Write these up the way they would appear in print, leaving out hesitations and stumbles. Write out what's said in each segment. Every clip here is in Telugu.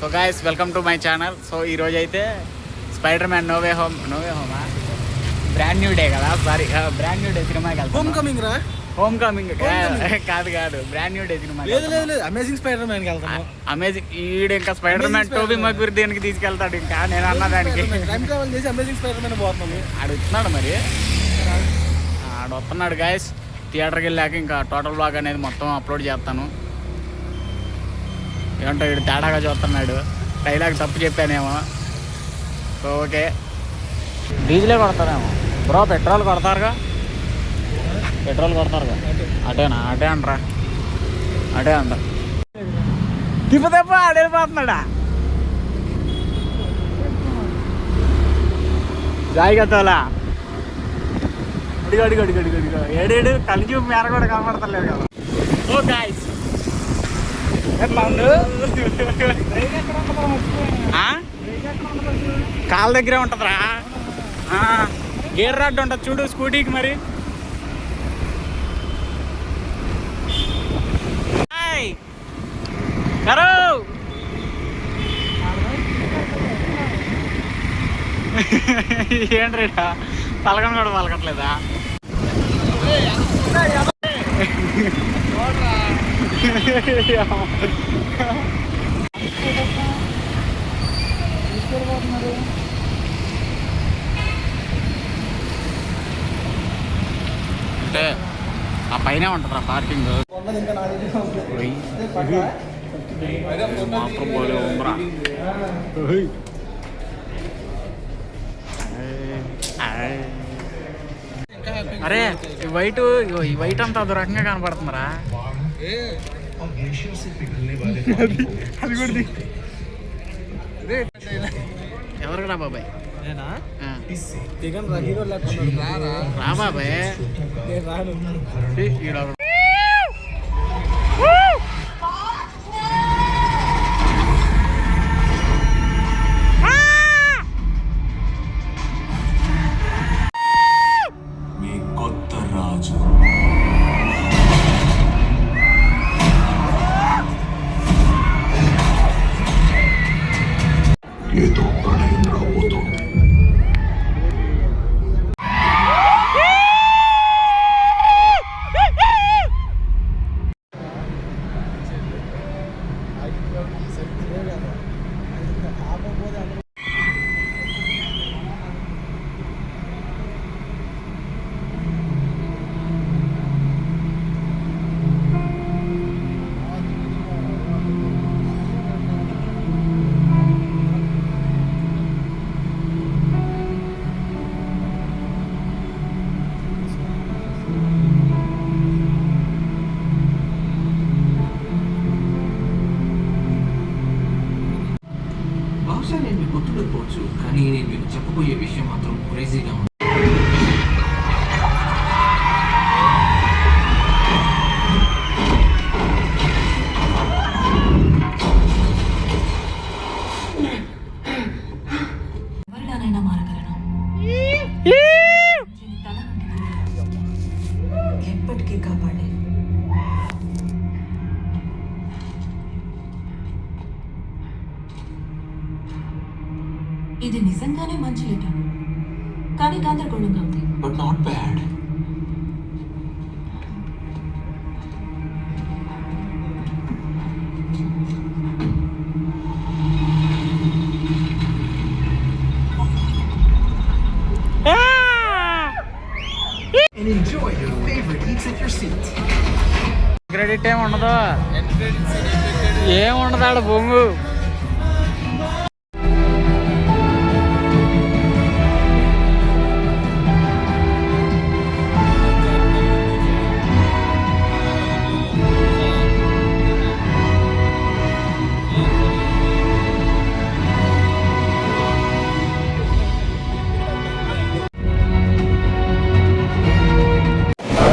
So guys welcome to my channel. So ఈరోజు అయితే Spider Man No Way Brand New Day కదా, సారీ బ్రాండ్ న్యూ డే సినిమాకి వెళ్తాం. హోమ్ కమింగ్ కాదు బ్రాండ్ న్యూ డే సినిమా. అమేజింగ్ స్పైడర్ మ్యాన్ కి వెళ్తాము. అమేజింగ్ ఈడు ఇంకా స్పైడర్ మ్యాన్ టోబీ మగ్వైర్ దేనికి తీసుకెళ్తాడు ఇంకా నేను అన్నదానికి. టైం ట్రావెల్ చేసి అమేజింగ్ స్పైడర్ మ్యాన్ పోతున్నాము. ఆడు వస్తున్నాడు మరి, ఆడు వస్తున్నాడు గైస్. థియేటర్కి వెళ్ళాక ఇంకా టోటల్ బ్లాగ్ అనేది మొత్తం అప్లోడ్ చేస్తాను. ఏంటో వీడు తేడాగా చూస్తున్నాడు, డైలాగ్ తప్పు చెప్పానేమో. సో ఓకే, డీజిలే కొడతారేమో బ్రో, పెట్రోల్ కొడతారుగా, పెట్రోల్ కొడతారుగా. అటేనా? అటే అంటరా, అటే అంట. తిప్ప ఆడేళ్ళిపోతున్నాడా జాయిగా తోలా. అడిగో ఏడేడు కలిసి మేర కూడా కనపడతలేదు కదా. ఓ గాయ్స్ ఎట్లా ఉండు, కాళ్ళ దగ్గరే ఉంటుందిరా. గేర్ రాడ్ ఉంటుంది చూడు స్కూటీకి. మరి కరో ఏంట్రా పలకను కూడా పలకట్లేదా? అంటే ఆ పైన ఉంటుందిరా పార్కింగ్. మాత్రం పోలే ఉందిరా. అరే ఈ వైట్ అంతా అదో రకంగా కనపడుతుందిరా. అది కూడా ఎవరు రా బాబాయ్? రా బాబాయ్. ఏదో ప్రణయం రాబోతోంది. బహుశా నేను మీకు గుర్తుండకపోవచ్చు, కానీ నేను మీకు చెప్పబోయే విషయం మాత్రం క్రేజీగా ఉంది. ఎవరిలానైనా మారగలను, ఎప్పటికీ కాపాడే. ఇది నిజంగానే మంచి లెటర్, కానీ గందరగోళంగా ఉంది. But not bad. And enjoy your favorite eats at your seat. Credit ఏమి ఉండదు, ఏముండదు ఆడ బొంగు.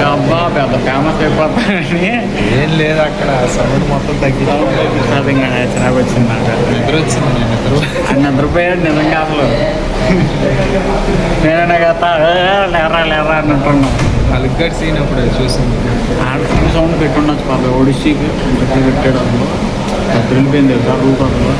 అబ్బా పెద్ద ఫేమస్ అయిపోతానని ఏం లేదు అక్కడ, సౌండ్ మొత్తం తగ్గింది. ఇంకా చిరాకు వచ్చింది నాకు. నిద్ర రూపాయలు నిజంగా అసలు నేనైనా కదా లేరా అని అంటున్నాం. అల్గడ్ సీన్ అప్పుడు చూసింది. ఆడ ఫుల్ సౌండ్ పెట్టుండొచ్చు బాబాయ్. ఒడిస్సీకి పెట్టాడు, అందులో వెళ్ళిపోయింది తెలుసా రూట్ అందులో.